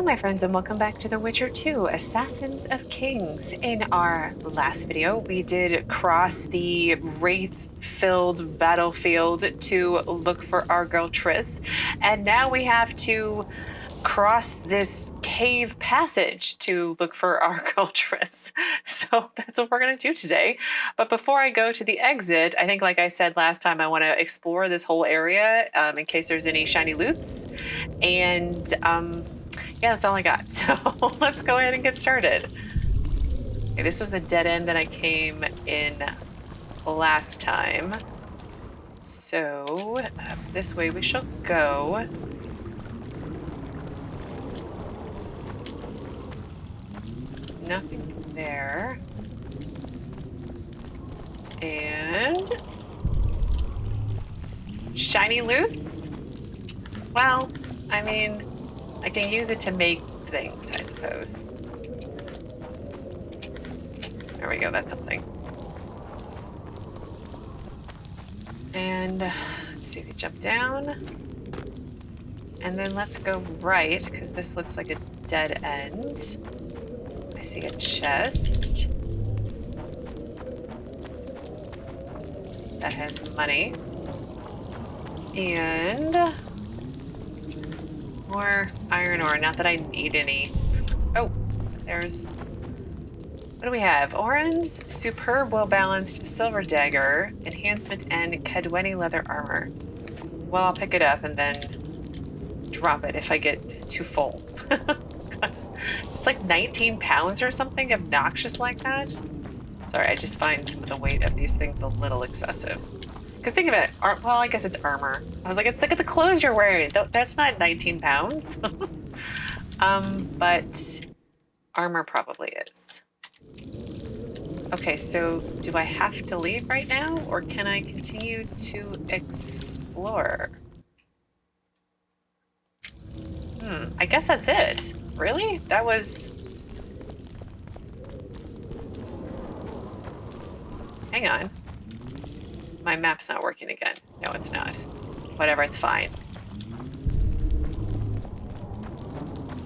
my friends, and welcome back to The Witcher 2, Assassins of Kings. In our last video, we did cross the Wraith-filled battlefield to look for our girl Triss, and now we have to cross this cave passage to look for our girl Triss. So that's what we're going to do today. But before I go to the exit, I think, like I said last time, I want to explore this whole area in case there's any shiny loots. And yeah, that's all I got. So let's go ahead and get started. Okay, this was the dead end that I came in last time. So this way we shall go. Nothing there. And shiny loots? Well, I mean, I can use it to make things, I suppose. There we go, that's something. And let's see if we jump down. And then let's go right, because this looks like a dead end. I see a chest. That has money. And more iron ore, not that I need any. Oh, there's, what do we have? Oren's superb, well-balanced silver dagger, enhancement, and Cadweni leather armor. Well, I'll pick it up and then drop it if I get too full. It's like 19 pounds or something obnoxious like that. Sorry, I just find some of the weight of these things a little excessive. Because think of it, well, I guess it's armor. I was like, it's like the clothes you're wearing. That's not 19 pounds. But armor probably is. Okay, so do I have to leave right now, or can I continue to explore? I guess that's it. Really? That was... Hang on. My map's not working again. No, it's not. Whatever, it's fine.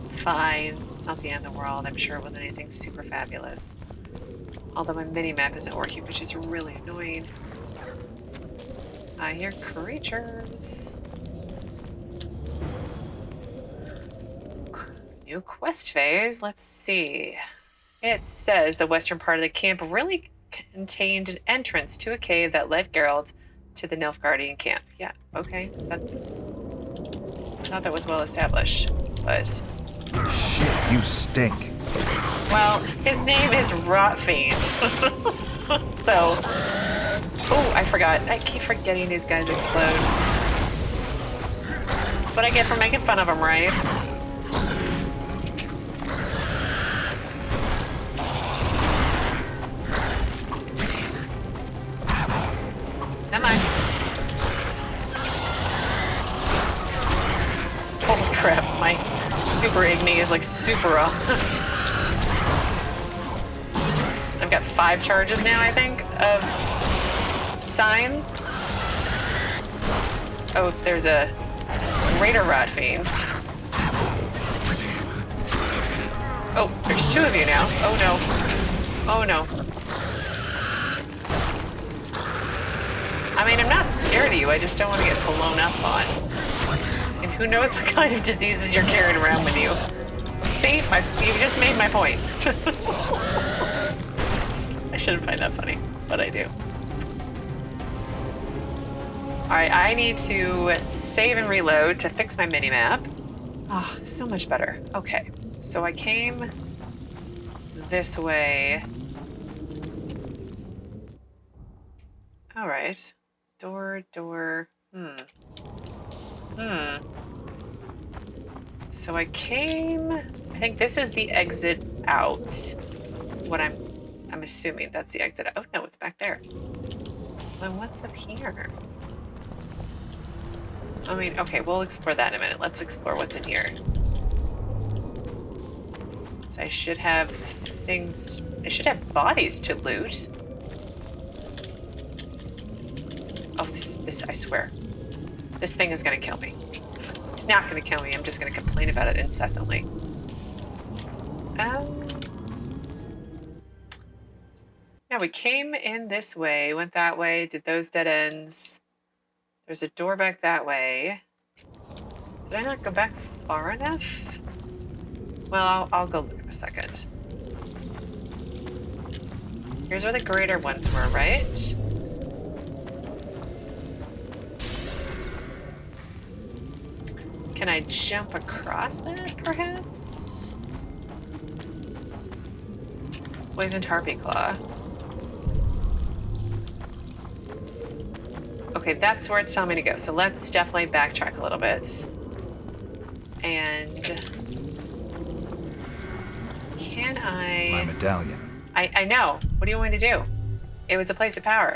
It's fine. It's not the end of the world. I'm sure it wasn't anything super fabulous. Although my mini-map isn't working, which is really annoying. I hear creatures. New quest phase. Let's see. It says the western part of the camp really contained an entrance to a cave that led Geralt to the Nilfgaardian camp. Yeah, okay. That's... I thought that was well established, but... Shit, you stink. Well, his name is Rotfiend. So... Oh, I forgot. I keep forgetting these guys explode. That's what I get for making fun of them, right? Come on. Holy crap, my super igni is like super awesome. I've got 5 charges now, I think, of signs. Oh, there's a greater Rotfiend. Oh, there's 2 of you now. Oh no. Oh no. I mean, I'm not scared of you, I just don't want to get blown up on. And who knows what kind of diseases you're carrying around with you. See? You just made my point. I shouldn't find that funny, but I do. Alright, I need to save and reload to fix my minimap. Oh, so much better. Okay, so I came this way. Alright. Door. So I came... I think this is the exit out. What I'm assuming that's the exit out. Oh no, it's back there. Then what's up here? I mean, okay, we'll explore that in a minute. Let's explore what's in here. So I should have things... I should have bodies to loot. Oh, this, I swear. This thing is gonna kill me. It's not gonna kill me, I'm just gonna complain about it incessantly. Now we came in this way, went that way, did those dead ends. There's a door back that way. Did I not go back far enough? Well, I'll go look in a second. Here's where the greater ones were, right? Can I jump across that, perhaps? Poisoned Harpy Claw. Okay, that's where it's telling me to go. So let's definitely backtrack a little bit. And can I... My medallion. I know. What do you want me to do? It was a place of power.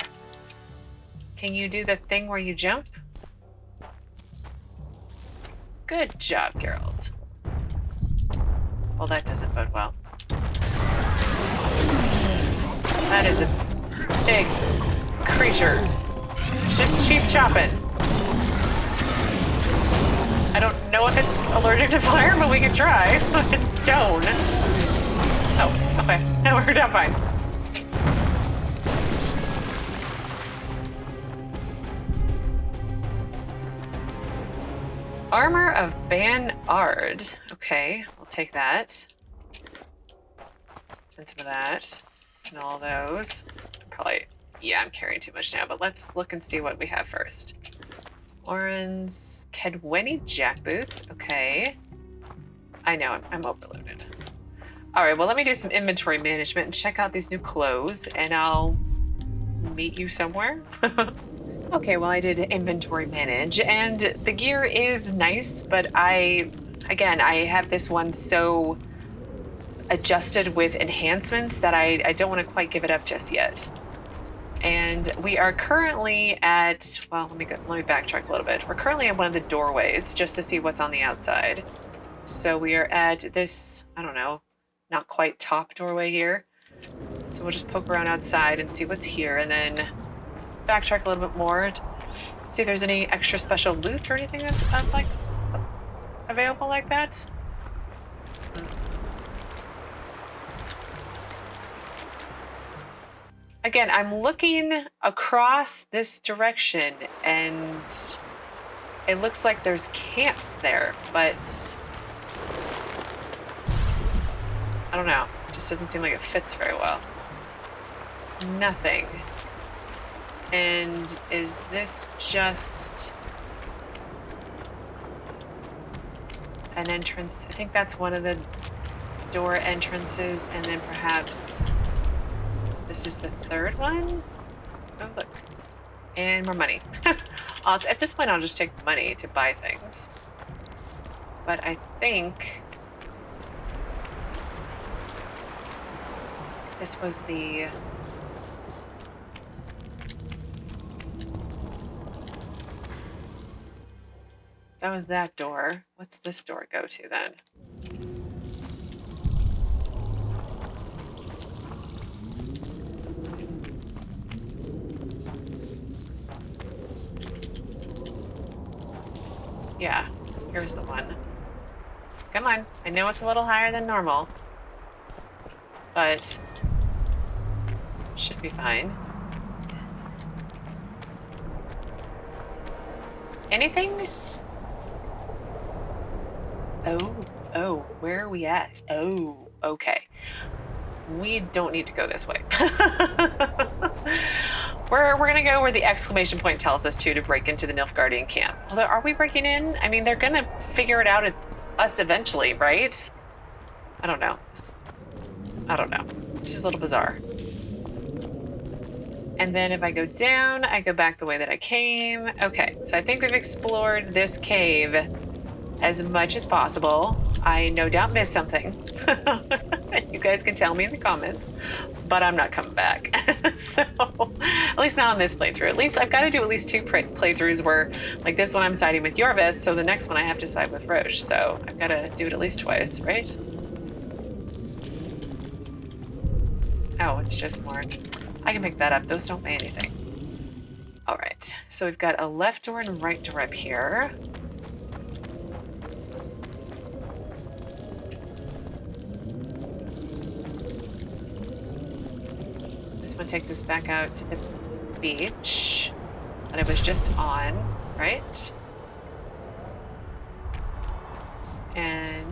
Can you do the thing where you jump? Good job, Geralt. Well, that doesn't bode well. That is a big creature. It's just cheap chopping. I don't know if it's allergic to fire, but we can try. It's stone. Oh, okay. That worked out fine. Armor of Ban-Ard. Okay, we'll take that. And some of that. And all those. Probably, yeah, I'm carrying too much now, but let's look and see what we have first. Oren's Kedweni jackboots. Okay. I know, I'm overloaded. All right, well, let me do some inventory management and check out these new clothes, and I'll meet you somewhere. Okay, well, I did inventory manage, and the gear is nice, but I have this one so adjusted with enhancements that I don't want to quite give it up just yet. And we are currently at, well, let me backtrack a little bit. We're currently at one of the doorways just to see what's on the outside. So we are at this, I don't know, not quite top doorway here. So we'll just poke around outside and see what's here, and then backtrack a little bit more, see if there's any extra special loot or anything that's like available like that. Again, I'm looking across this direction and it looks like there's camps there, but I don't know. It just doesn't seem like it fits very well. Nothing. And is this just an entrance? I think that's one of the door entrances, and then perhaps this is the third one? Oh, look. And more money. At this point, I'll just take the money to buy things. But I think this was the... That was that door. What's this door go to then? Yeah, here's the one. Come on. I know it's a little higher than normal, but should be fine. Anything? Oh, where are we at? Oh, okay. We don't need to go this way. We're gonna go where the exclamation point tells us to break into the Nilfgaardian camp. Although, are we breaking in? I mean, they're gonna figure it out. It's us eventually, right? I don't know. I don't know. It's just a little bizarre. And then if I go down, I go back the way that I came. Okay, so I think we've explored this cave as much as possible. I no doubt missed something. You guys can tell me in the comments, but I'm not coming back. So, at least not on this playthrough. At least I've got to do at least 2 playthroughs where, like this one I'm siding with Yorvith, so the next one I have to side with Roche. So I've got to do it at least twice, right? Oh, it's just more. I can pick that up. Those don't weigh anything. All right, so we've got a left door and a right door up here. This one takes us back out to the beach that I was just on, right? And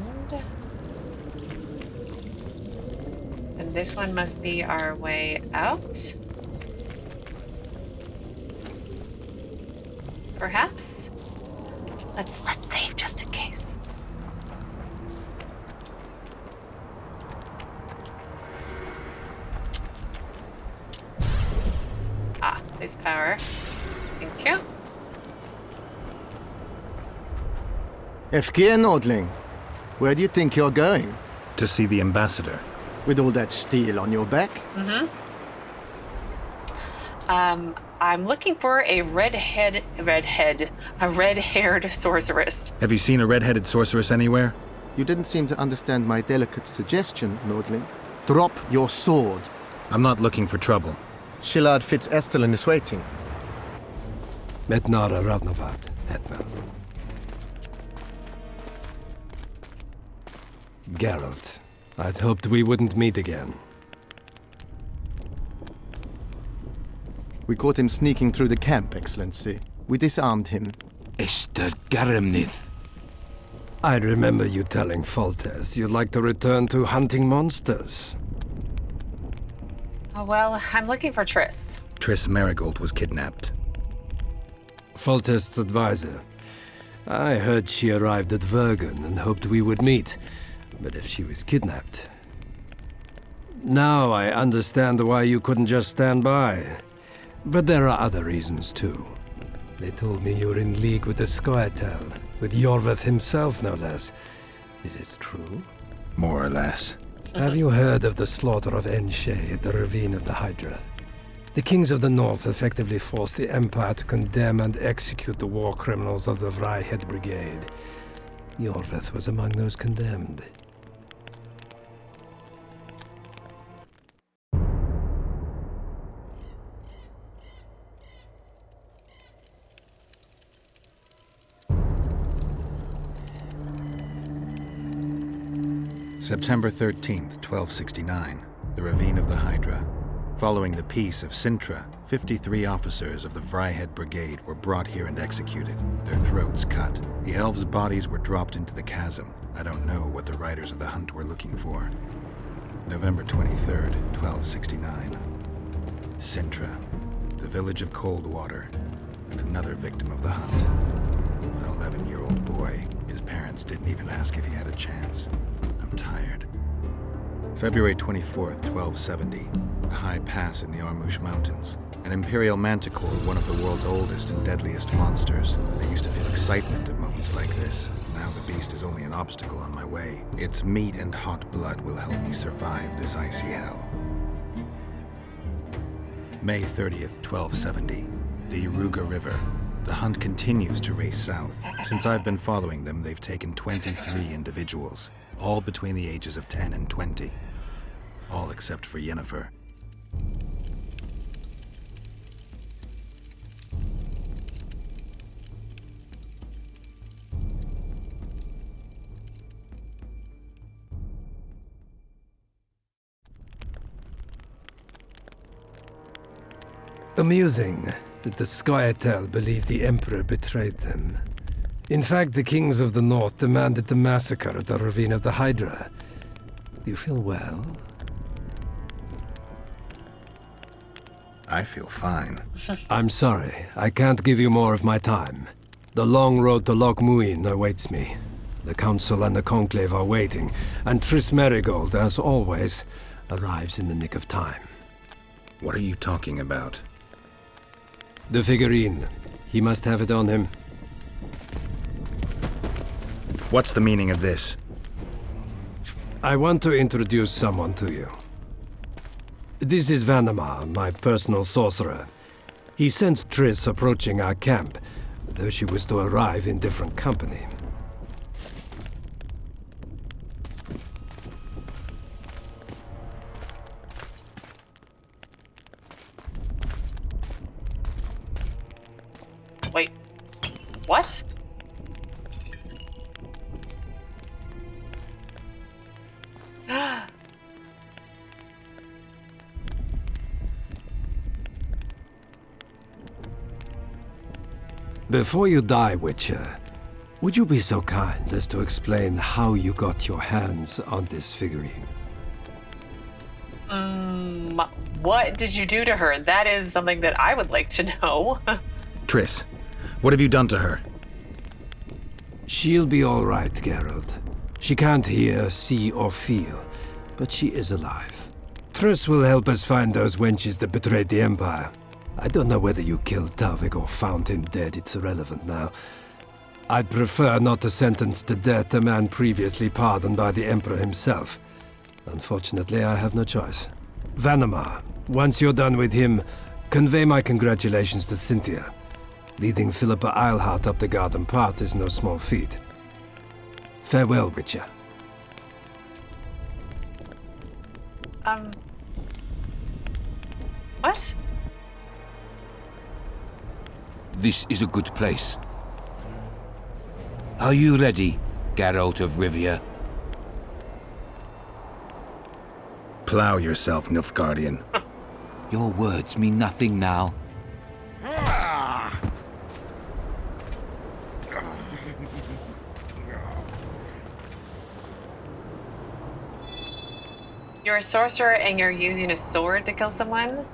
this one must be our way out. Perhaps? Let's save just in case. Ah, there's power. Thank you. Efkir Nordling, where do you think you're going? To see the ambassador. With all that steel on your back? I'm looking for a red-haired sorceress. Have you seen a red-headed sorceress anywhere? You didn't seem to understand my delicate suggestion, Nordling. Drop your sword. I'm not looking for trouble. Shilard Fitz-Oesterlen is waiting. Metnara Ravnavad, Hetman. Geralt, I'd hoped we wouldn't meet again. We caught him sneaking through the camp, Excellency. We disarmed him. Ester Garamnith. I remember you telling Foltest you'd like to return to hunting monsters. Oh, well, I'm looking for Triss. Triss Merigold was kidnapped. Foltest's advisor. I heard she arrived at Vergon and hoped we would meet. But if she was kidnapped... Now I understand why you couldn't just stand by. But there are other reasons, too. They told me you're in league with the scoia'tael, with Yorveth himself, no less. Is this true? More or less. Have you heard of the slaughter of Enshe at the Ravine of the Hydra? The kings of the North effectively forced the Empire to condemn and execute the war criminals of the Wraith Brigade. Yorveth was among those condemned. September 13th, 1269, the Ravine of the Hydra. Following the peace of Sintra, 53 officers of the Wraith Brigade were brought here and executed, their throats cut. The elves' bodies were dropped into the chasm. I don't know what the riders of the hunt were looking for. November 23rd, 1269. Sintra, the village of Coldwater, and another victim of the hunt. An 11-year-old boy. His parents didn't even ask if he had a chance. I'm tired. February 24th, 1270. A high pass in the Armouche Mountains. An imperial manticore, one of the world's oldest and deadliest monsters. I used to feel excitement at moments like this. Now the beast is only an obstacle on my way. Its meat and hot blood will help me survive this icy hell. May 30th, 1270. The Iruga River. The hunt continues to race south. Since I've been following them, they've taken 23 individuals, all between the ages of 10 and 20. All except for Yennefer. Amusing that the scoia'tael believe the Emperor betrayed them. In fact, the kings of the North demanded the massacre at the Ravine of the Hydra. Do you feel well? I feel fine. I'm sorry, I can't give you more of my time. The long road to Loch Muin awaits me. The Council and the Conclave are waiting, and Triss Merigold, as always, arrives in the nick of time. What are you talking about? The figurine. He must have it on him. What's the meaning of this? I want to introduce someone to you. This is Vanhemar, my personal sorcerer. He sensed Triss approaching our camp, though she was to arrive in different company. Wait, what? Before you die, Witcher, would you be so kind as to explain how you got your hands on this figurine? What did you do to her? That is something that I would like to know. Triss, what have you done to her? She'll be all right, Geralt. She can't hear, see, or feel, but she is alive. Triss will help us find those wenches that betrayed the Empire. I don't know whether you killed Tavik or found him dead. It's irrelevant now. I'd prefer not to sentence to death a man previously pardoned by the Emperor himself. Unfortunately, I have no choice. Vanhemar, once you're done with him, convey my congratulations to Cynthia. Leading Philippa Eilhart up the garden path is no small feat. Farewell, Witcher. What? This is a good place. Are you ready, Geralt of Rivia? Plow yourself, Nilfgaardian. Your words mean nothing now. You're a sorcerer and you're using a sword to kill someone?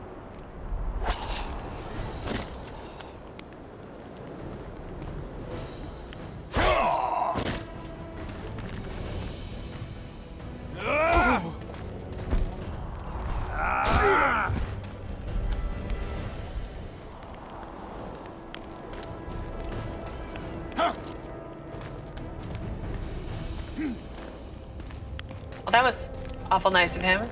Well, that was awful nice of him.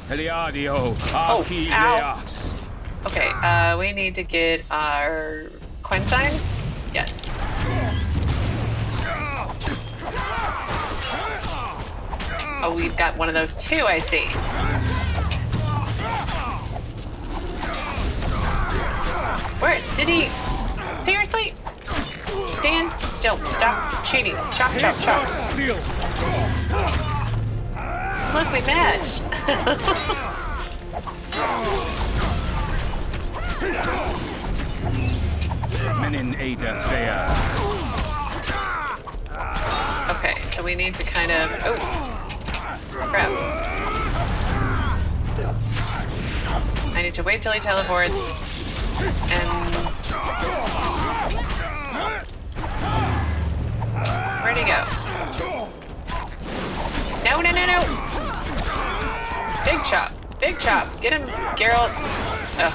Heliadio, ow. Archileas. Okay, we need to get our coin sign? Yes. Oh, we've got one of those too, I see. Where did he? Seriously? Stand still. Stop cheating. Chop, chop, chop. Look, we match. Menin Ada Thea. Okay, so we need to kind of. Oh, crap. I need to wait till he teleports. And where'd he go? No, no, no, no! Big chop, big chop. Get him, Geralt. Ugh.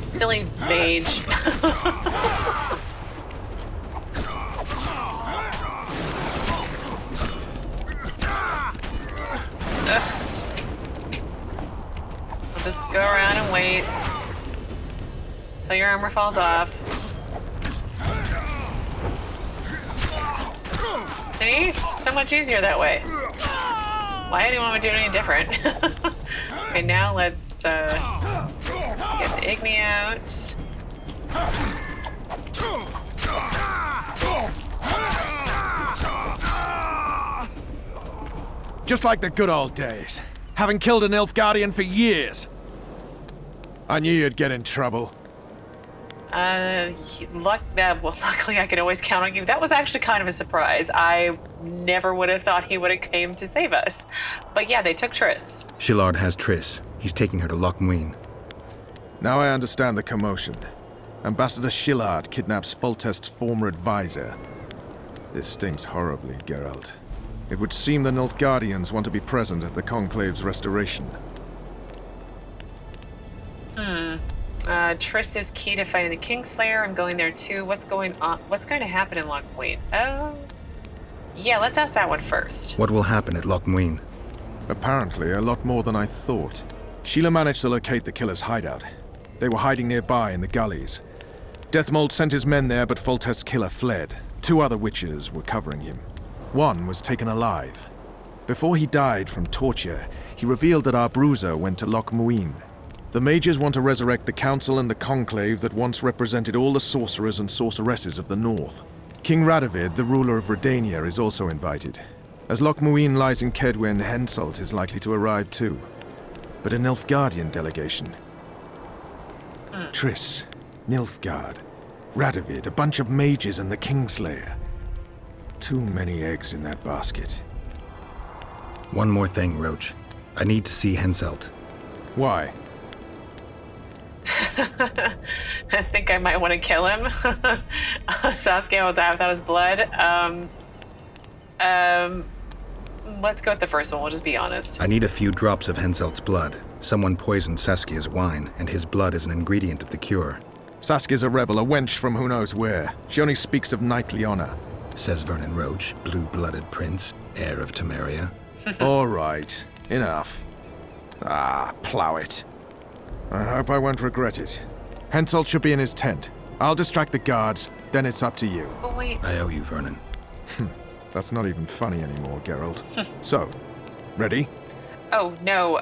Silly mage. Ugh. Just go around and wait till your armor falls off. See? So much easier that way. Why do you want me to do anything different? Okay, now let's get the Igni out. Just like the good old days. Having killed an Nilfgaardian for years. I knew you'd get in trouble. Luckily I could always count on you. That was actually kind of a surprise. I never would have thought he would have came to save us. But yeah, they took Triss. Shilard has Triss. He's taking her to Loch Muin. Now I understand the commotion. Ambassador Shilard kidnaps Foltest's former advisor. This stings horribly, Geralt. It would seem the Nilfgaardians want to be present at the Conclave's restoration. Triss is key to fighting the Kingslayer. I'm going there too. What's going on? What's going to happen in Loch Muin? Oh, yeah, let's ask that one first. What will happen at Loch Muin? Apparently, a lot more than I thought. Sheila managed to locate the killer's hideout. They were hiding nearby in the gullies. Deathmold sent his men there, but Foltest's killer fled. 2 other witches were covering him. One was taken alive. Before he died from torture, he revealed that our bruiser went to Loch Muin. The mages want to resurrect the council and the conclave that once represented all the sorcerers and sorceresses of the north. King Radovid, the ruler of Redania, is also invited. As Loch Muin lies in Kedwen, Henselt is likely to arrive too. But a Nilfgaardian delegation. Triss, Nilfgaard, Radovid, a bunch of mages and the Kingslayer. Too many eggs in that basket. One more thing, Roche. I need to see Henselt. Why? I think I might want to kill him. Saskia will die without his blood. Let's go with the first one. We'll just be honest. I need a few drops of Henselt's blood. Someone poisoned Saskia's wine, and his blood is an ingredient of the cure. Saskia's a rebel, a wench from who knows where. She only speaks of knightly honor. Says Vernon Roche, blue-blooded prince, heir of Temeria. All right, enough. Plow it. I hope I won't regret it. Henselt should be in his tent. I'll distract the guards, then it's up to you. Oh, wait. I owe you, Vernon. That's not even funny anymore, Geralt. So, ready? Oh, no.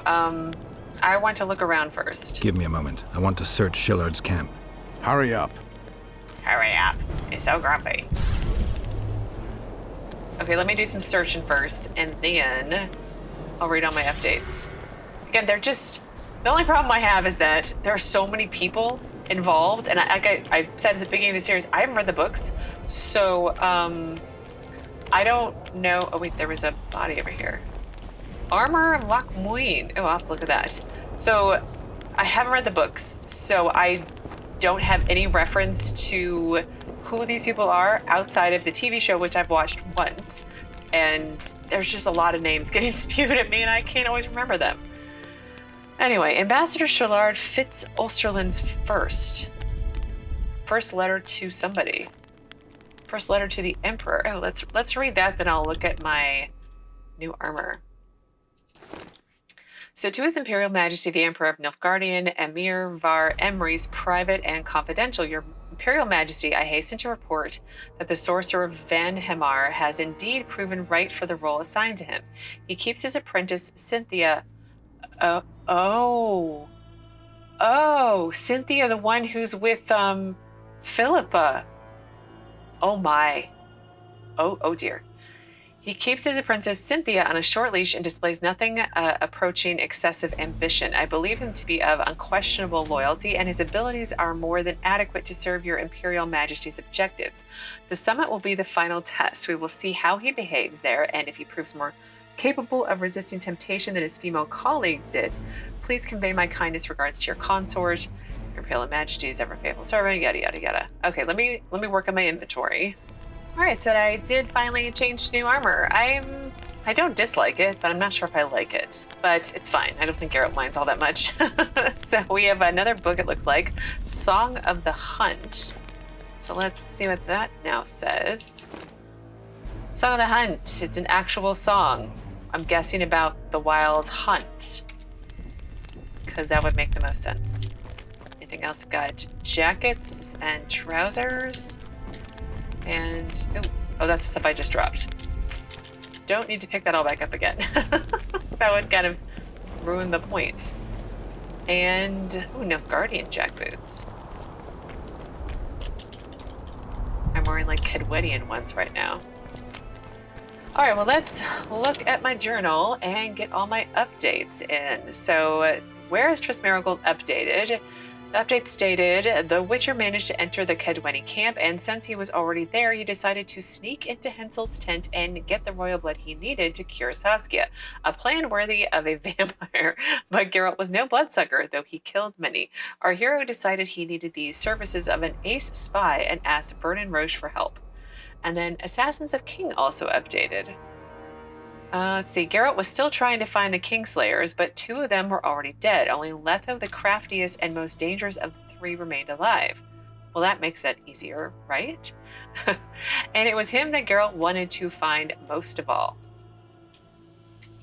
I want to look around first. Give me a moment. I want to search Shilard's camp. Hurry up. Hurry up. He's so grumpy. Okay, let me do some searching first, and then I'll read all my updates. Again, they're just... The only problem I have is that there are so many people involved, and I said at the beginning of the series, I haven't read the books, so I don't know... Oh, wait, there was a body over here. Armor of Loch Muin. Oh, I'll have to look at that. So, I haven't read the books, so I don't have any reference to who these people are outside of the TV show, which I've watched once. And there's just a lot of names getting spewed at me, and I can't always remember them. Anyway, Ambassador Shilard, Fitz-Oesterlen's first letter to somebody. First letter to the Emperor. Oh, let's read that, then I'll look at my new armor. So, to His Imperial Majesty the Emperor of Nilfgaardian, Emir Var Emre's private and confidential, Your Imperial Majesty, I hasten to report that the sorcerer Vanhemar has indeed proven right for the role assigned to him. He keeps his apprentice Cynthia. Cynthia, the one who's with Philippa. Oh my. Oh dear. He keeps his apprentice Cynthia on a short leash and displays nothing approaching excessive ambition. I believe him to be of unquestionable loyalty, and his abilities are more than adequate to serve your Imperial Majesty's objectives. The summit will be the final test. We will see how he behaves there, and if he proves more capable of resisting temptation than his female colleagues did. Please convey my kindest regards to your consort, your Imperial Majesty's ever faithful servant, yada yada yada. Okay, let me work on my inventory. All right, so I did finally change to new armor. I don't dislike it, but I'm not sure if I like it. But it's fine. I don't think Geralt minds all that much. So we have another book, it looks like, Song of the Hunt. So let's see what that now says. Song of the Hunt. It's an actual song. I'm guessing about the wild hunt, because that would make the most sense. Anything else? Got jackets and trousers. And, oh, that's the stuff I just dropped. Don't need to pick that all back up again. That would kind of ruin the point. And, Nilfgaardian jack boots. I'm wearing like Kedwedian ones right now. All right, well, let's look at my journal and get all my updates in. So, where is Triss Merigold updated? The update stated, the Witcher managed to enter the Kedweni camp, and since he was already there, he decided to sneak into Henselt's tent and get the royal blood he needed to cure Saskia. A plan worthy of a vampire, but Geralt was no bloodsucker, though he killed many. Our hero decided he needed the services of an ace spy and asked Vernon Roche for help. And then Assassins of King also updated. Let's see, Geralt was still trying to find the Kingslayers, but 2 of them were already dead. Only Letho, the craftiest and most dangerous of the 3, remained alive. Well, that makes it easier, right? And it was him that Geralt wanted to find most of all.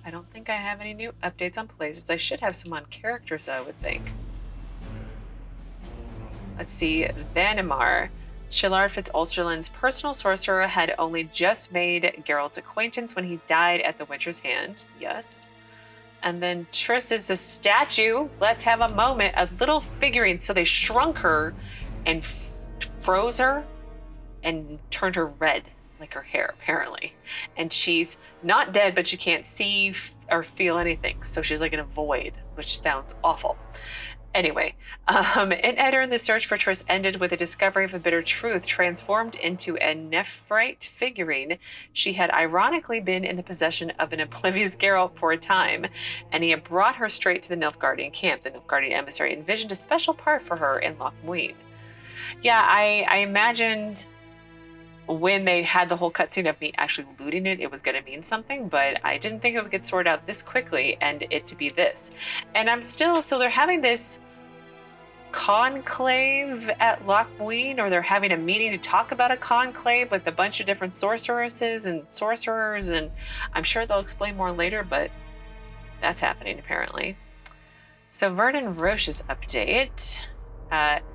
I don't think I have any new updates on places. I should have some on characters, I would think. Let's see, Vanhemar. Shilard Fitz-Oesterlen's personal sorcerer had only just made Geralt's acquaintance when he died at the Witcher's hand. Yes. And then Triss is a statue. Let's have a moment. A little figurine. So they shrunk her and froze her and turned her red, like her hair, apparently. And she's not dead, but she can't see or feel anything. So she's like in a void, which sounds awful. Anyway, in Eddard, the search for Triss ended with the discovery of a bitter truth. Transformed into a Nephrite figurine, she had ironically been in the possession of an oblivious Geralt for a time, and he had brought her straight to the Nilfgaardian camp. The Nilfgaardian emissary envisioned a special part for her in Loch Muin. Yeah, I imagined when they had the whole cutscene of me actually looting it, it was going to mean something, but I didn't think it would get sorted out this quickly and it to be this. And I'm still, so they're having this conclave at Loch Muin, or they're having a meeting to talk about a conclave with a bunch of different sorceresses and sorcerers, and I'm sure they'll explain more later, but that's happening apparently. So Vernon Roche's update.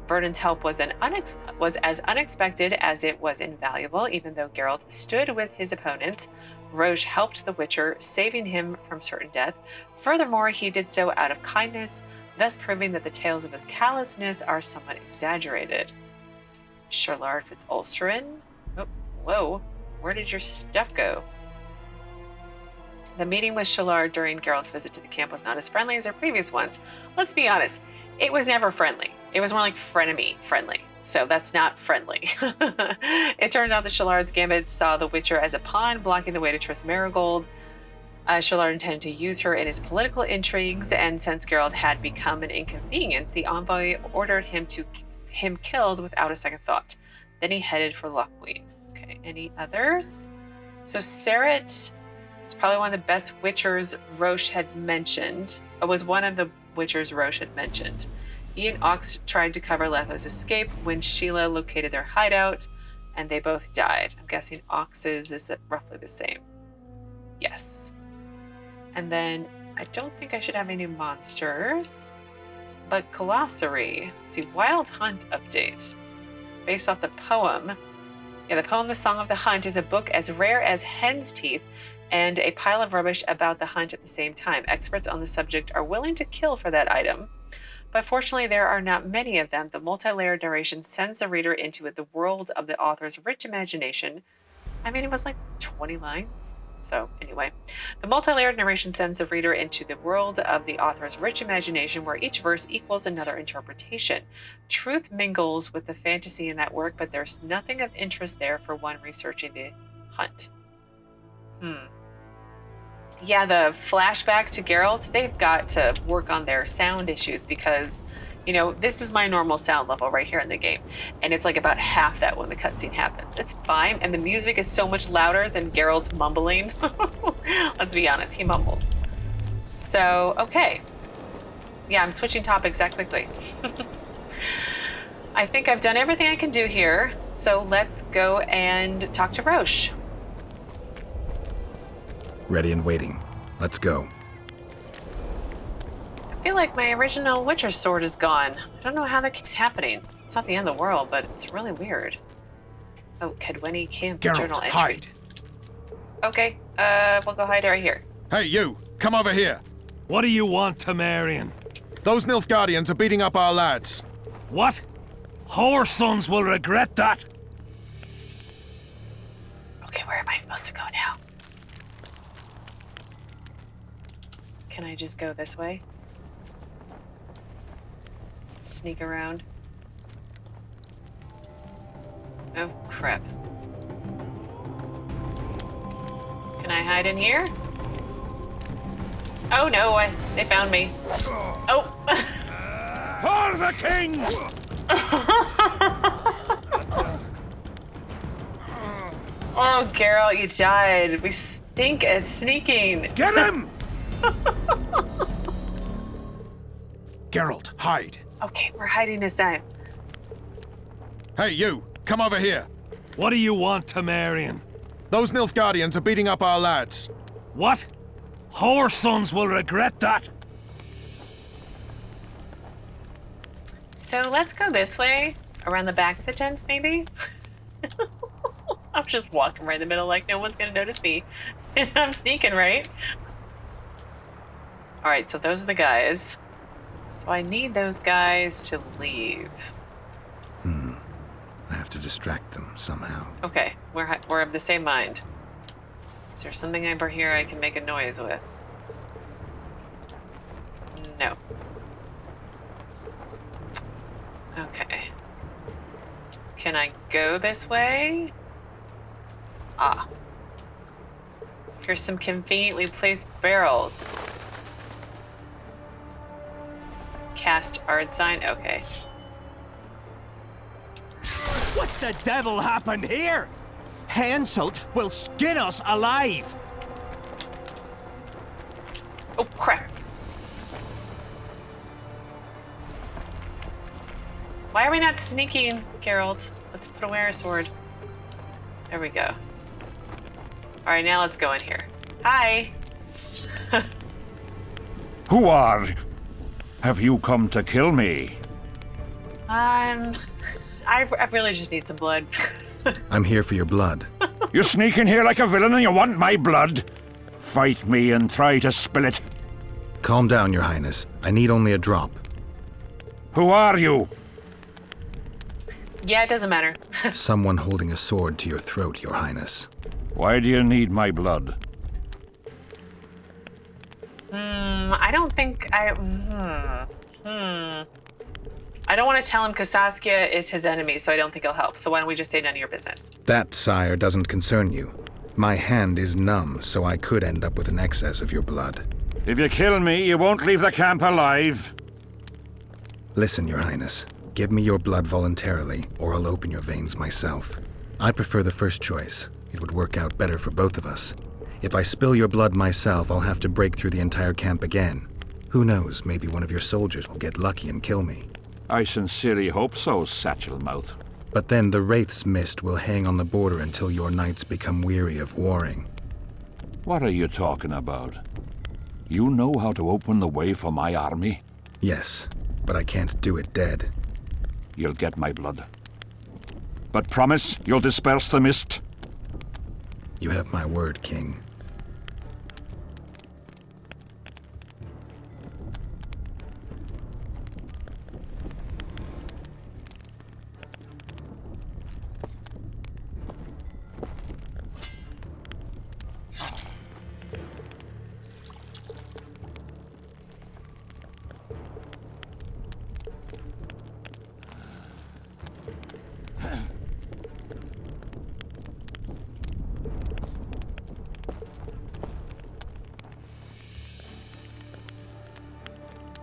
Vernon's help was as unexpected as it was invaluable. Even though Geralt stood with his opponents, Roche helped the Witcher, saving him from certain death. Furthermore, he did so out of kindness, thus proving that the tales of his callousness are somewhat exaggerated. Shilard Fitz-Oesterlen? Oh, whoa, where did your stuff go? The meeting with Shilard during Geralt's visit to the camp was not as friendly as their previous ones. Let's be honest, it was never friendly. It was more like frenemy friendly. So that's not friendly. It turned out that Shilard's gambit saw the Witcher as a pawn blocking the way to Triss Merigold. Shilard intended to use her in his political intrigues, and since Geralt had become an inconvenience, the envoy ordered him killed without a second thought. Then he headed for Loch Muin. Okay, any others? So Serrit is probably one of the best Witchers Roche had mentioned. It was one of the Witchers Roche had mentioned. He and Auckes tried to cover Letho's escape when Sheila located their hideout, and they both died. I'm guessing Auckes's is roughly the same. Yes. And then I don't think I should have any monsters, but glossary. Let's see, Wild Hunt update. Based off the poem. Yeah, the poem The Song of the Hunt is a book as rare as hen's teeth and a pile of rubbish about the hunt at the same time. Experts on the subject are willing to kill for that item, but fortunately there are not many of them. The multi-layered narration sends the reader into the world of the author's rich imagination. I mean, it was like 20 lines. So anyway, the multi-layered narration sends the reader into the world of the author's rich imagination, where each verse equals another interpretation. Truth mingles with the fantasy in that work, but there's nothing of interest there for one researching the hunt. Yeah, the flashback to Geralt, they've got to work on their sound issues because, you know, this is my normal sound level right here in the game. And it's like about half that when the cutscene happens. It's fine. And the music is so much louder than Geralt's mumbling. Let's be honest, he mumbles. So, okay. Yeah, I'm switching topics that quickly. I think I've done everything I can do here. So let's go and talk to Roche. Ready and waiting. Let's go. I feel like my original Witcher sword is gone. I don't know how that keeps happening. It's not the end of the world, but it's really weird. Oh, Cadwenny Camp journal Geralt, entry. hide. Okay, we'll go hide right here. Hey, you! Come over here! What do you want, Temerian? Those Nilfgaardians are beating up our lads. What? Whore sons will regret that. Okay, where am I supposed to go now? Can I just go this way? Sneak around. Oh, crap. Can I hide in here? Oh no, they found me. Oh! For the king! Oh, Geralt, you died. We stink at sneaking. Get him! Geralt, hide. Okay, we're hiding this time. Hey, you! Come over here! What do you want, Temerian? Those Nilfgaardians are beating up our lads. What? Whore sons will regret that. So let's go this way, around the back of the tents, maybe? I'm just walking right in the middle like no one's gonna notice me. I'm sneaking, right? All right, so those are the guys. So I need those guys to leave. I have to distract them somehow. Okay, we're of the same mind. Is there something over here I can make a noise with? No. Okay. Can I go this way? Ah. Here's some conveniently placed barrels. Cast art sign? Okay. What the devil happened here? Henselt will skin us alive! Oh, crap. Why are we not sneaking, Geralt? Let's put away our sword. There we go. All right, now let's go in here. Hi. Who are? Have you come to kill me? I really just need some blood. I'm here for your blood. You sneak in here like a villain and you want my blood? Fight me and try to spill it. Calm down, Your Highness. I need only a drop. Who are you? Yeah, it doesn't matter. Someone holding a sword to your throat, Your Highness. Why do you need my blood? I don't think I don't want to tell him because Saskia is his enemy, so I don't think he'll help. So why don't we just say none of your business? That, sire, doesn't concern you. My hand is numb, so I could end up with an excess of your blood. If you kill me, you won't leave the camp alive. Listen, Your Highness. Give me your blood voluntarily, or I'll open your veins myself. I prefer the first choice. It would work out better for both of us. If I spill your blood myself, I'll have to break through the entire camp again. Who knows, maybe one of your soldiers will get lucky and kill me. I sincerely hope so, Satchel-mouth. But then the Wraith's mist will hang on the border until your knights become weary of warring. What are you talking about? You know how to open the way for my army? Yes, but I can't do it dead. You'll get my blood. But promise you'll disperse the mist? You have my word, King.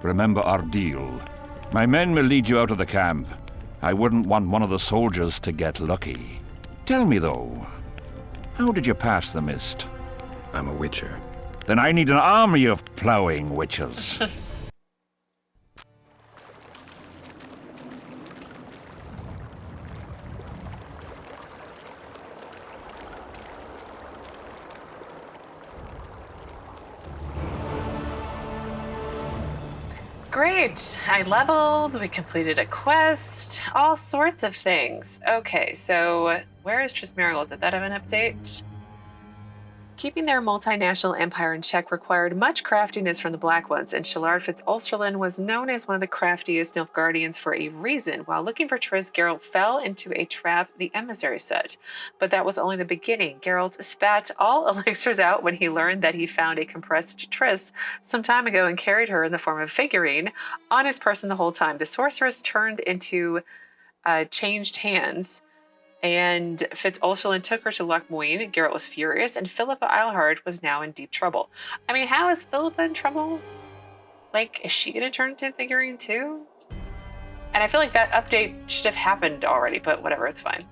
Remember our deal. My men will lead you out of the camp. I wouldn't want one of the soldiers to get lucky. Tell me, though, how did you pass the mist? I'm a witcher. Then I need an army of ploughing witches. Great. I leveled, we completed a quest, all sorts of things. Okay, so where is Triss Merigold? Did that have an update? Keeping their multinational empire in check required much craftiness from the Black Ones, and Shilard Fitz-Oesterlen was known as one of the craftiest Nilfgaardians for a reason. While looking for Triss, Geralt fell into a trap the emissary set. But that was only the beginning. Geralt spat all elixirs out when he learned that he found a compressed Triss some time ago and carried her in the form of a figurine on his person the whole time. The sorceress turned into changed hands, and Fitz-Oesterlen took her to Lochmuin. Geralt was furious, and Philippa Eilhart was now in deep trouble. I mean, how is Philippa in trouble? Like, is she going to turn into a figurine too? And I feel like that update should have happened already, but whatever, it's fine.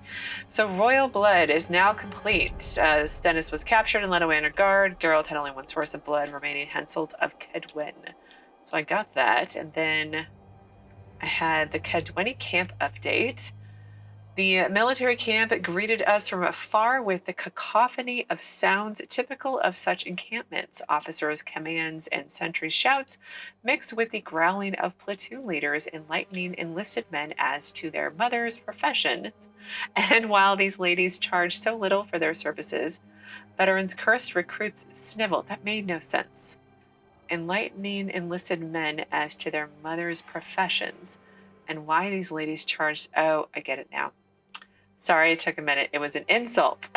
So Royal Blood is now complete. Stennis was captured and led away under guard. Geralt had only one source of blood remaining, Henselt of Cedwen. So I got that, and then I had the Cedweni camp update. The military camp greeted us from afar with the cacophony of sounds typical of such encampments. Officers' commands and sentries' shouts mixed with the growling of platoon leaders enlightening enlisted men as to their mothers' professions. And while these ladies charged so little for their services, veterans cursed recruits sniveled. That made no sense. enlightening enlisted men as to their mothers' professions and why these ladies charged. Oh, I get it now. Sorry, it took a minute. It was an insult.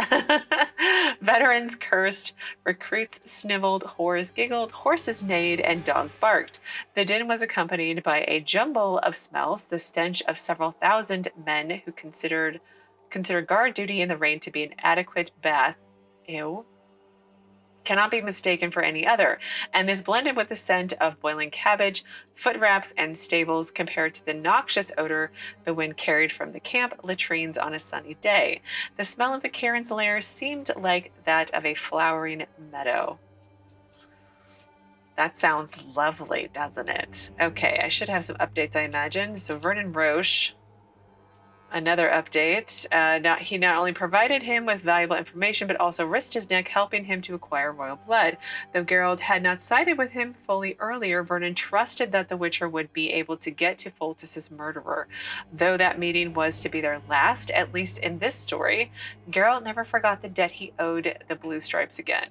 Veterans cursed, recruits sniveled, whores giggled, horses neighed, and dogs barked. The din was accompanied by a jumble of smells, the stench of several thousand men who considered guard duty in the rain to be an adequate bath. Ew. Cannot be mistaken for any other, and this blended with the scent of boiling cabbage, foot wraps, and stables compared to the noxious odor the wind carried from the camp latrines on a sunny day. The smell of the Karen's lair seemed like that of a flowering meadow. That sounds lovely, doesn't it? Okay, I should have some updates, I imagine. So Vernon Roche. Another update, he not only provided him with valuable information, but also risked his neck helping him to acquire royal blood. Though Geralt had not sided with him fully earlier, Vernon trusted that the Witcher would be able to get to Foltest's murderer. Though that meeting was to be their last, at least in this story, Geralt never forgot the debt he owed the Blue Stripes again.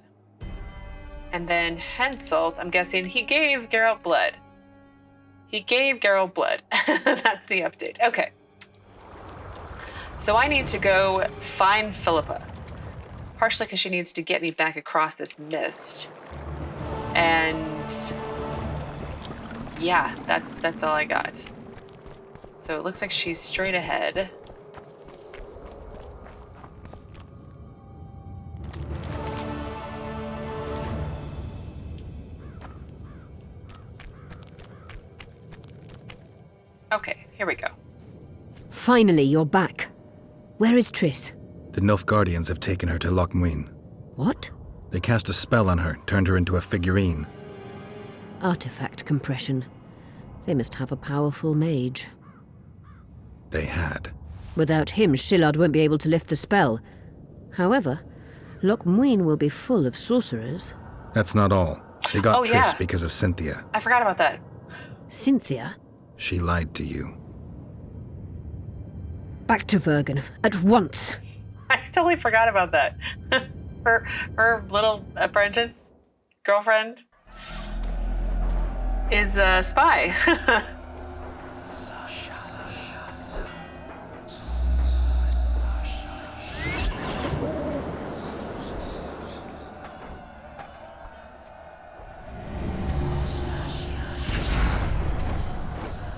And then Henselt, I'm guessing he gave Geralt blood. He gave Geralt blood. That's the update. Okay. So I need to go find Philippa, partially because she needs to get me back across this mist. And yeah, that's all I got. So it looks like she's straight ahead. Okay, here we go. Finally, you're back. Where is Triss? The Nilfgaardians have taken her to Loch Muin. What? They cast a spell on her, turned her into a figurine. Artifact compression. They must have a powerful mage. They had. Without him, Shilard won't be able to lift the spell. However, Loch Muin will be full of sorcerers. That's not all. They got Triss yeah. because of Cynthia. I forgot about that. Cynthia? She lied to you. Back to Vergon, at once. I totally forgot about that. her little apprentice girlfriend is a spy.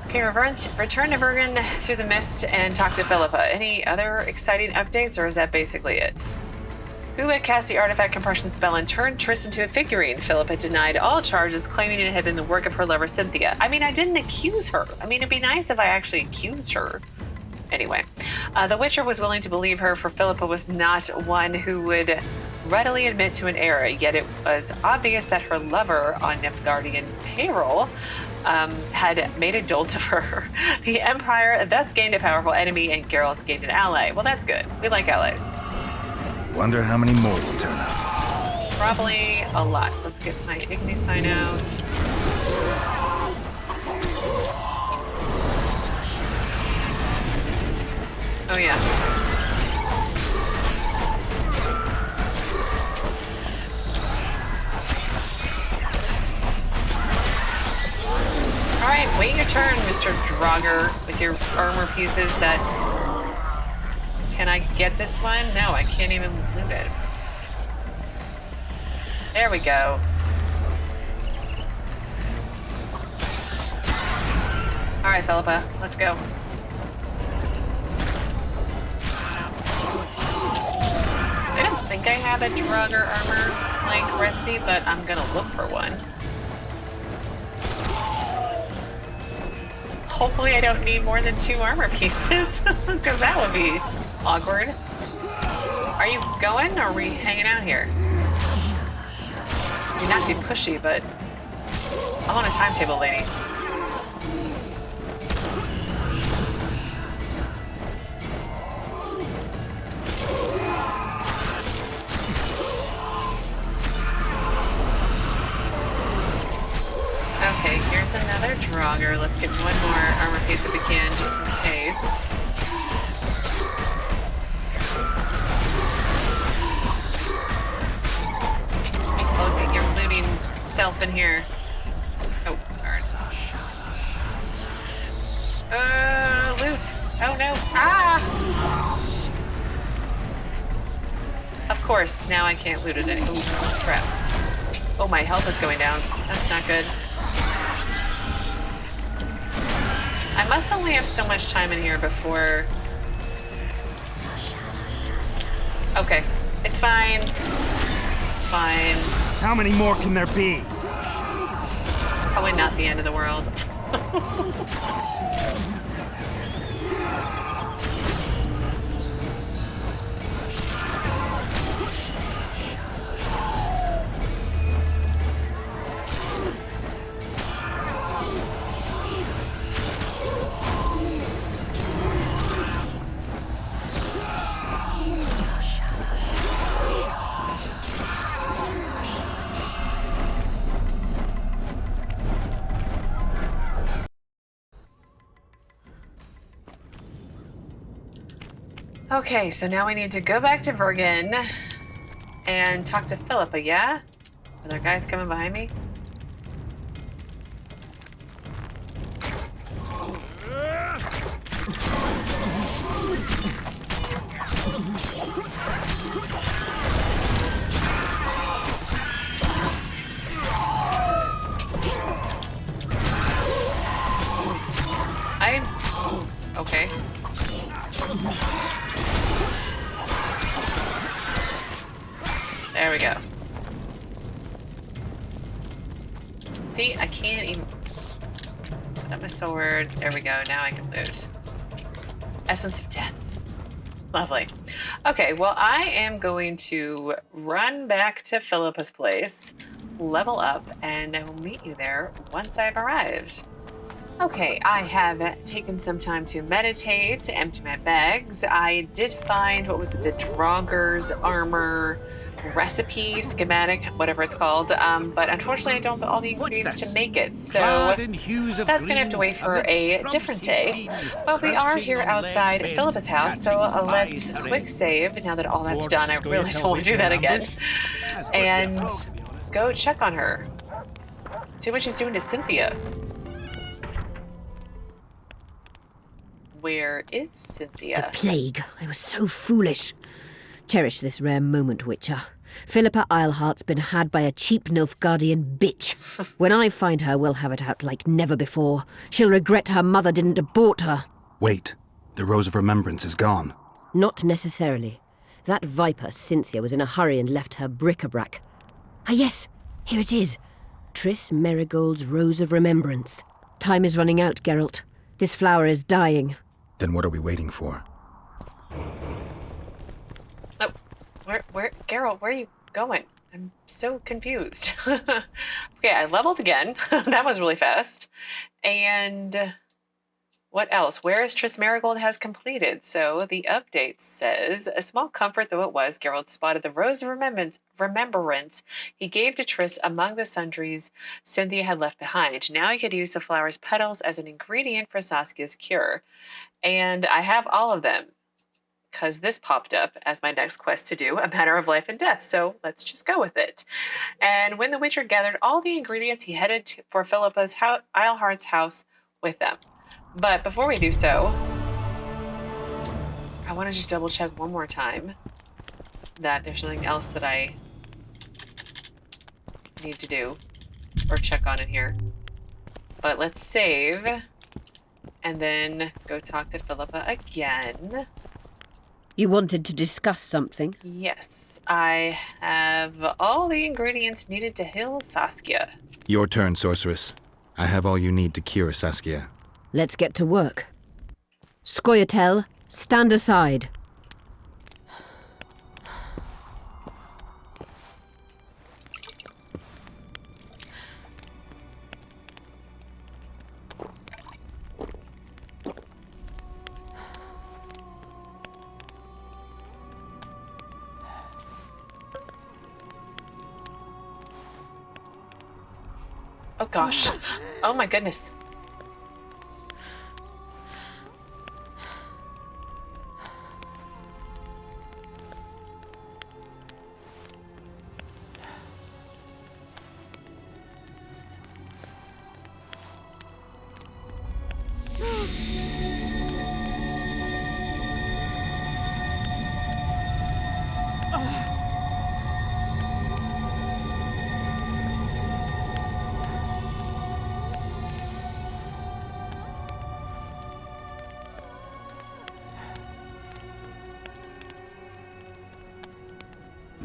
Okay, return to Vergon through the mist and talk to Philippa. Any other exciting updates, or is that basically it? Who had cast the artifact compression spell and turned Triss into a figurine? Philippa denied all charges, claiming it had been the work of her lover Cynthia. I mean, I didn't accuse her. I mean, it'd be nice if I actually accused her. Anyway, the Witcher was willing to believe her, for Philippa was not one who would readily admit to an error, yet it was obvious that her lover on Nilfgaardian's payroll had made a dolt of her. The Empire thus gained a powerful enemy, and Geralt gained an ally. Well, that's good. We like allies. Wonder how many more will turn up. Probably a lot. Let's get my Igni sign out. Oh, yeah. All right, wait your turn, Mr. Draugir, with your armor pieces that... Can I get this one? No, I can't even loot it. There we go. All right, Philippa, let's go. I don't think I have a Draugir armor like recipe, but I'm gonna look for one. Hopefully I don't need more than 2 armor pieces, because that would be awkward. Are you going, or are we hanging out here? I mean, not to be pushy, but I'm on a timetable, lady. Okay, here's another Draugir. Let's get one more armor piece if we can, just in case. Oh, get your looting self in here. Oh no. Ah! Of course, now I can't loot it anymore. Oh, crap. Oh, my health is going down. That's not good. I must only have so much time in here before... Okay. It's fine. It's fine. How many more can there be? Probably not the end of the world. Okay, so now we need to go back to Bergen and talk to Philippa, yeah? Are there guys coming behind me? Okay. There we go. See, I can't even put up my sword. There we go. Now I can loot. Essence of Death. Lovely. Okay, well, I am going to run back to Philippa's place, level up, and I will meet you there once I've arrived. Okay, I have taken some time to meditate, to empty my bags. I did find, what was it, the Draugir's armor recipe, schematic, whatever it's called, but unfortunately I don't have all the ingredients to make it, so that's gonna have to wait for a different day. But we are here outside Philippa's house, so let's quick save now that all that's done. I really don't want to do that again. And go check on her. See what she's doing to Cynthia. Where is Cynthia? The plague. I was so foolish. Cherish this rare moment, Witcher. Philippa Eilhart's been had by a cheap Nilfgaardian bitch. When I find her, we'll have it out like never before. She'll regret her mother didn't abort her. Wait. The Rose of Remembrance is gone. Not necessarily. That viper, Cynthia, was in a hurry and left her bric-a-brac. Ah yes, here it is. Triss Merigold's Rose of Remembrance. Time is running out, Geralt. This flower is dying. Then what are we waiting for? Oh, where, Geralt, where are you going? I'm so confused. Okay, I leveled again. That was really fast. And what else? Where is Triss Merigold has completed? So the update says, a small comfort though it was, Geralt spotted the Rose of Remembrance he gave to Triss among the sundries Cynthia had left behind. Now he could use the flower's petals as an ingredient for Saskia's cure. And I have all of them, because this popped up as my next quest to do, a matter of life and death, so let's just go with it. And when the Witcher gathered all the ingredients, he headed for Philippa's Eilhart's house with them. But before we do so, I want to just double check one more time that there's nothing else that I need to do or check on in here. But let's save and then go talk to Philippa again. You wanted to discuss something? Yes, I have all the ingredients needed to heal Saskia. Your turn, sorceress. I have all you need to cure Saskia. Let's get to work. Scoia'tael, stand aside. Oh gosh. Oh my goodness.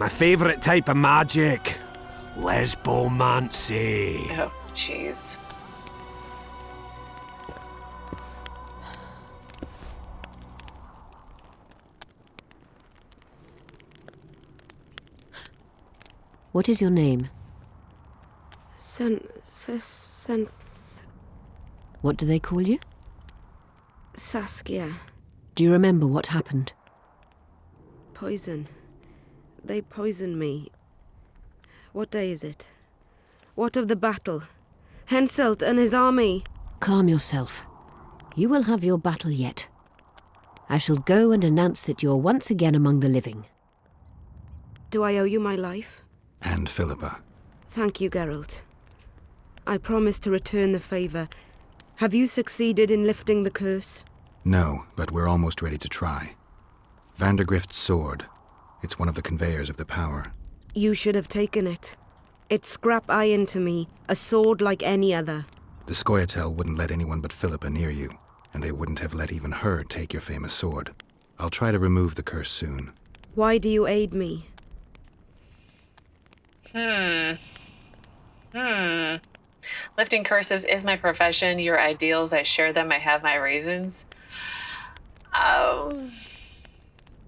My favorite type of magic. Lesbomancy. Oh, jeez. What is your name? What do they call you? Saskia. Do you remember what happened? Poison. They poisoned me. What day is it? What of the battle? Henselt and his army. Calm yourself. You will have your battle yet. I shall go and announce that you're once again among the living. Do I owe you my life? And Philippa. Thank you, Geralt. I promise to return the favor. Have you succeeded in lifting the curse? No, but we're almost ready to try. Vandergrift's sword. It's one of the conveyors of the power. You should have taken it. It's scrap iron to me, a sword like any other. The scoia'tael wouldn't let anyone but Philippa near you, and they wouldn't have let even her take your famous sword. I'll try to remove the curse soon. Why do you aid me? Lifting curses is my profession. Your ideals, I share them. I have my reasons.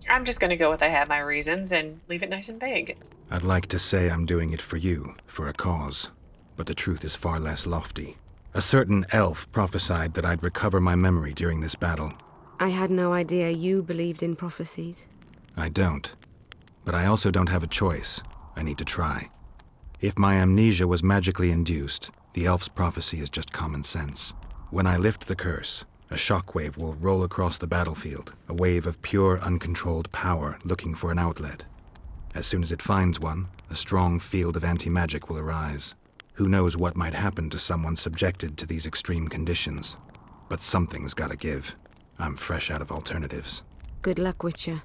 I'm just going to go with I have my reasons and leave it nice and vague. I'd like to say I'm doing it for you, for a cause, but the truth is far less lofty. A certain elf prophesied that I'd recover my memory during this battle. I had no idea you believed in prophecies. I don't. But I also don't have a choice. I need to try. If my amnesia was magically induced, the elf's prophecy is just common sense. When I lift the curse, a shockwave will roll across the battlefield, a wave of pure, uncontrolled power looking for an outlet. As soon as it finds one, a strong field of anti-magic will arise. Who knows what might happen to someone subjected to these extreme conditions? But something's gotta give. I'm fresh out of alternatives. Good luck, Witcher.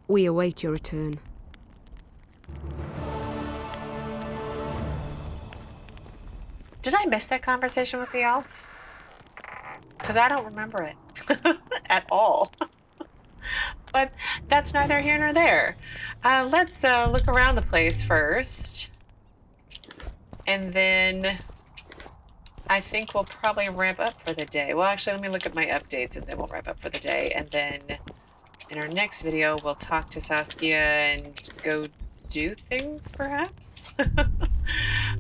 We await your return. Did I miss that conversation with the elf? Because I don't remember it at all. But that's neither here nor there. Let's look around the place first. And then I think we'll probably wrap up for the day. Well, actually, let me look at my updates and then we'll wrap up for the day. And then in our next video, we'll talk to Saskia and go do things, perhaps?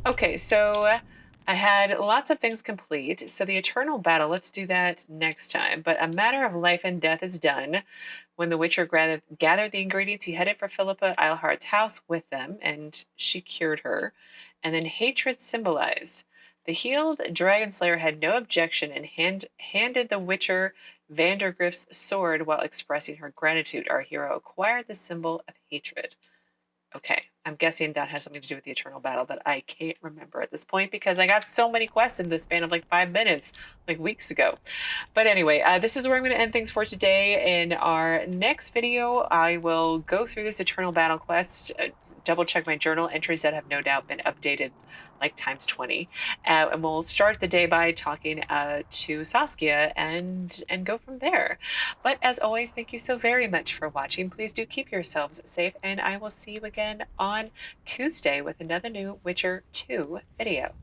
Okay, so I had lots of things complete. So the Eternal Battle, let's do that next time. But a matter of life and death is done. When the Witcher gathered the ingredients, he headed for Philippa Eilhart's house with them, and she cured her. And then hatred symbolized. The healed Dragon Slayer had no objection and handed the Witcher Vandergrift's sword while expressing her gratitude. Our hero acquired the symbol of hatred. Okay, I'm guessing that has something to do with the Eternal Battle that I can't remember at this point because I got so many quests in the span of like 5 minutes, like weeks ago. But anyway, this is where I'm going to end things for today. In our next video, I will go through this Eternal Battle quest, double check my journal entries that have no doubt been updated like times 20. And we'll start the day by talking to Saskia and go from there. But as always, thank you so very much for watching. Please do keep yourselves safe, and I will see you again on Tuesday with another new Witcher 2 video.